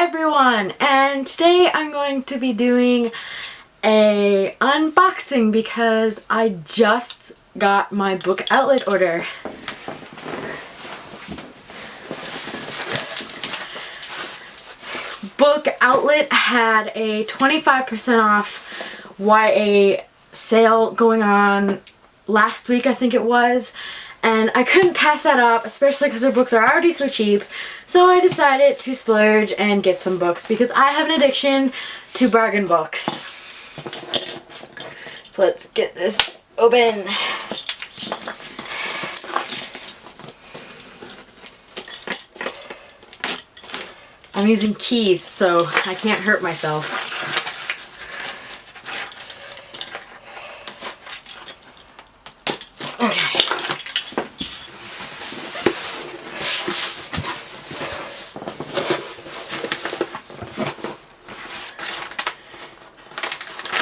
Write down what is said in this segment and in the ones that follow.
everyone, and today I'm going to be doing a unboxing because I just got my Book Outlet order. Book Outlet had a 25% off YA sale going on last week, I think it was. And I couldn't pass that up, especially because their books are already so cheap. So I decided to splurge and get some books because I have an addiction to bargain books. So let's get this open. I'm using keys, so I can't hurt myself. Okay.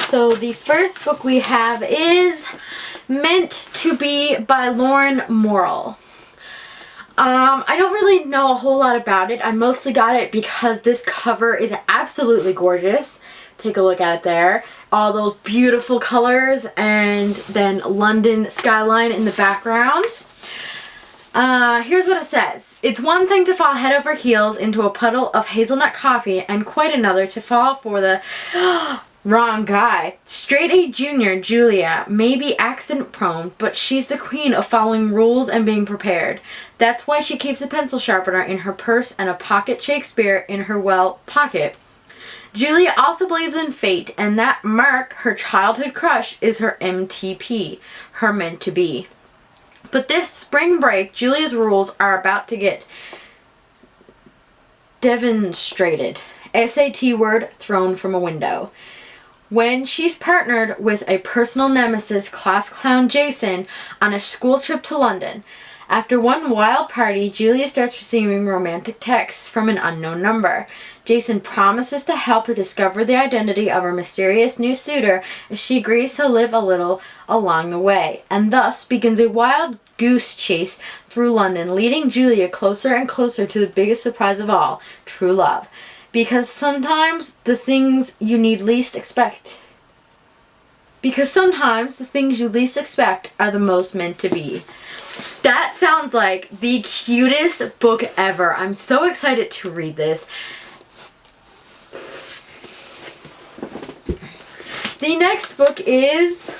So the first book we have is Meant to Be by Lauren Morrill. I don't really know a whole lot about it. I mostly got it because this cover is absolutely gorgeous. Take a look at it there. All those beautiful colors and then London skyline in the background. Here's what it says. It's one thing to fall head over heels into a puddle of hazelnut coffee and quite another to fall for the wrong guy. Straight A junior Julia may be accident prone, but she's the queen of following rules and being prepared. That's why she keeps a pencil sharpener in her purse and a pocket Shakespeare in her pocket. Julia also believes in fate, and that Mark, her childhood crush, is her MTP, her meant to be. But this spring break, Julia's rules are about to get demonstrated. SAT word thrown from a window. When she's partnered with a personal nemesis, class clown Jason, on a school trip to London. After one wild party, Julia starts receiving romantic texts from an unknown number. Jason promises to help her discover the identity of her mysterious new suitor if she agrees to live a little along the way, and thus begins a wild goose chase through London, leading Julia closer and closer to the biggest surprise of all, true love. Because sometimes the things you least expect are the most meant to be. That sounds like the cutest book ever. I'm so excited to read this. The next book is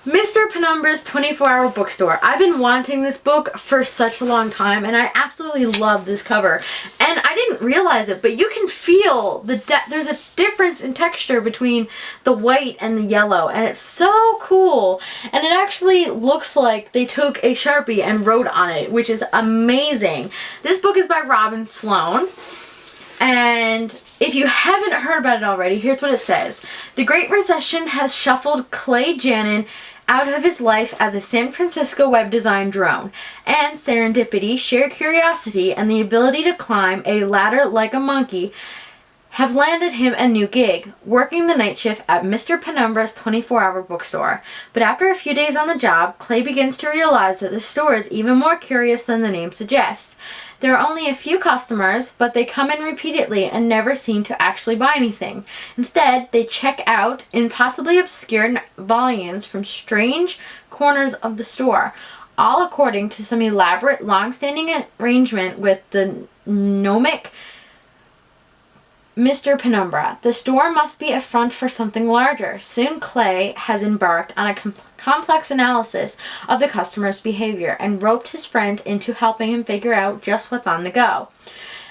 Mr. Penumbra's 24-Hour Bookstore. I've been wanting this book for such a long time, and I absolutely love this cover. And I didn't realize it, but you can feel there's a difference in texture between the white and the yellow, and it's so cool. And it actually looks like they took a Sharpie and wrote on it, which is amazing. This book is by Robin Sloan. And if you haven't heard about it already, here's what it says. The Great Recession has shuffled Clay Janin out of his life as a San Francisco web design drone, and serendipity, sheer curiosity, and the ability to climb a ladder like a monkey have landed him a new gig, working the night shift at Mr. Penumbra's 24-Hour Bookstore. But after a few days on the job, Clay begins to realize that the store is even more curious than the name suggests. There are only a few customers, but they come in repeatedly and never seem to actually buy anything. Instead, they check out in possibly obscure volumes from strange corners of the store, all according to some elaborate, long-standing arrangement with the gnomic Mr. Penumbra. The store must be a front for something larger. Soon Clay has embarked on a complex analysis of the customer's behavior and roped his friends into helping him figure out just what's on the go.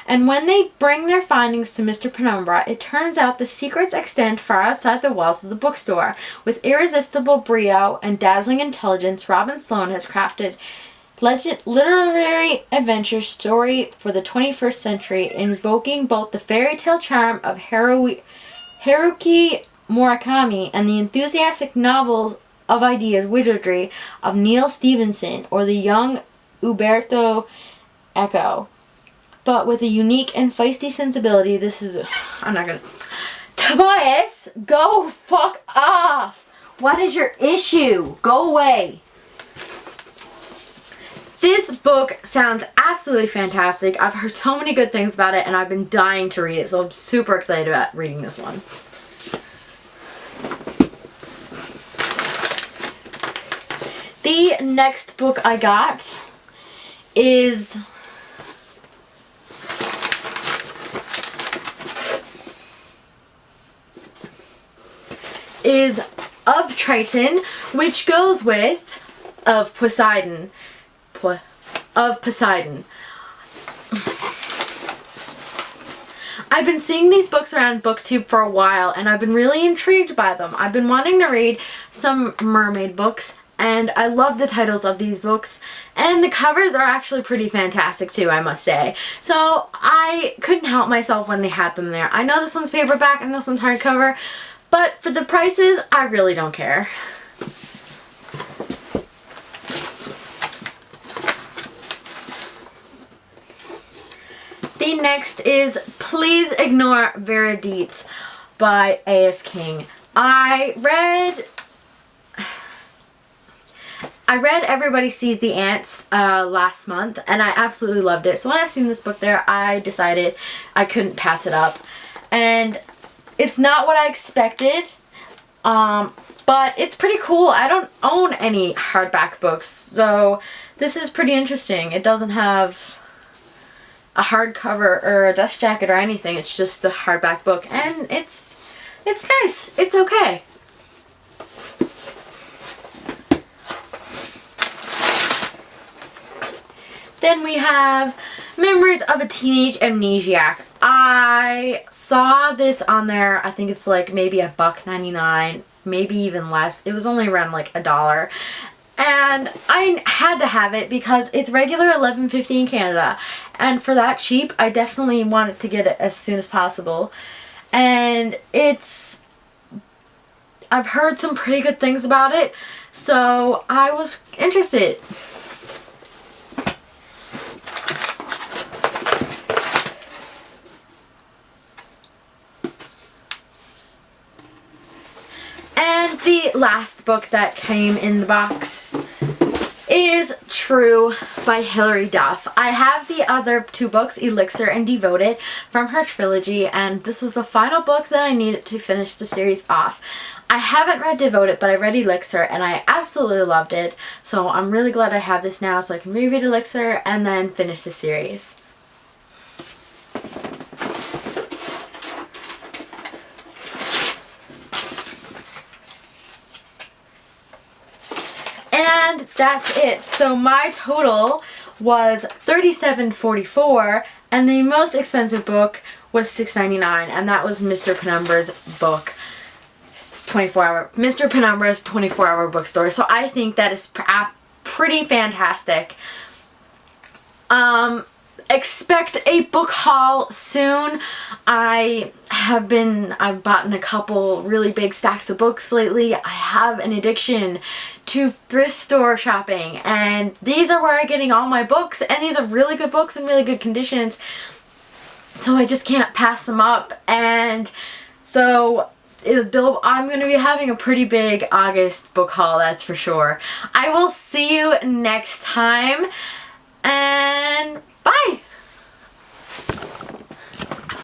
And when they bring their findings to Mr. Penumbra, it turns out the secrets extend far outside the walls of the bookstore. With irresistible brio and dazzling intelligence, Robin Sloan has crafted literary adventure story for the 21st century, invoking both the fairy tale charm of Haruki Murakami and the enthusiastic novels of ideas wizardry of Neil Stevenson or the young Umberto Eco. But with a unique and feisty sensibility, Tobias, go fuck off! What is your issue? Go away! This book sounds absolutely fantastic. I've heard so many good things about it and I've been dying to read it, so I'm super excited about reading this one. The next book I got is Of Triton, which goes with Of Poseidon. Of Poseidon. I've been seeing these books around BookTube for a while and I've been really intrigued by them. I've been wanting to read some mermaid books and I love the titles of these books, and the covers are actually pretty fantastic too, I must say. So I couldn't help myself when they had them there. I know this one's paperback and this one's hardcover, but for the prices, I really don't care. The next is Please Ignore Veredites by A.S. King. I read Everybody Sees the Ants last month and I absolutely loved it. So when I seen this book there, I decided I couldn't pass it up. And it's not what I expected, but it's pretty cool. I don't own any hardback books, so this is pretty interesting. It doesn't have a hardcover or a dust jacket or anything. It's just a hardback book, and it's nice. It's okay. Then we have Memories of a Teenage Amnesiac. I saw this on there. I think it's like maybe $1.99, maybe even less. It was only around like $1. And I had to have it because it's regular $11.50 in Canada. And for that cheap, I definitely wanted to get it as soon as possible. And I've heard some pretty good things about it, so I was interested. And the last book that came in the box is True by Hilary Duff. I have the other two books, Elixir and Devoted, from her trilogy, and this was the final book that I needed to finish the series off. I haven't read Devoted, but I read Elixir and I absolutely loved it, so I'm really glad I have this now so I can reread Elixir and then finish the series. And that's it. So my total was $37.44 and the most expensive book was $6.99, and that was Mr. Penumbra's book, Mr. Penumbra's 24-hour bookstore. So I think that is pretty fantastic. Expect a book haul soon. I've bought a couple really big stacks of books lately. I have an addiction to thrift store shopping, and these are where I'm getting all my books, and these are really good books in really good conditions, so I just can't pass them up. And so I'm going to be having a pretty big August book haul, that's for sure. I will see you next time, and bye!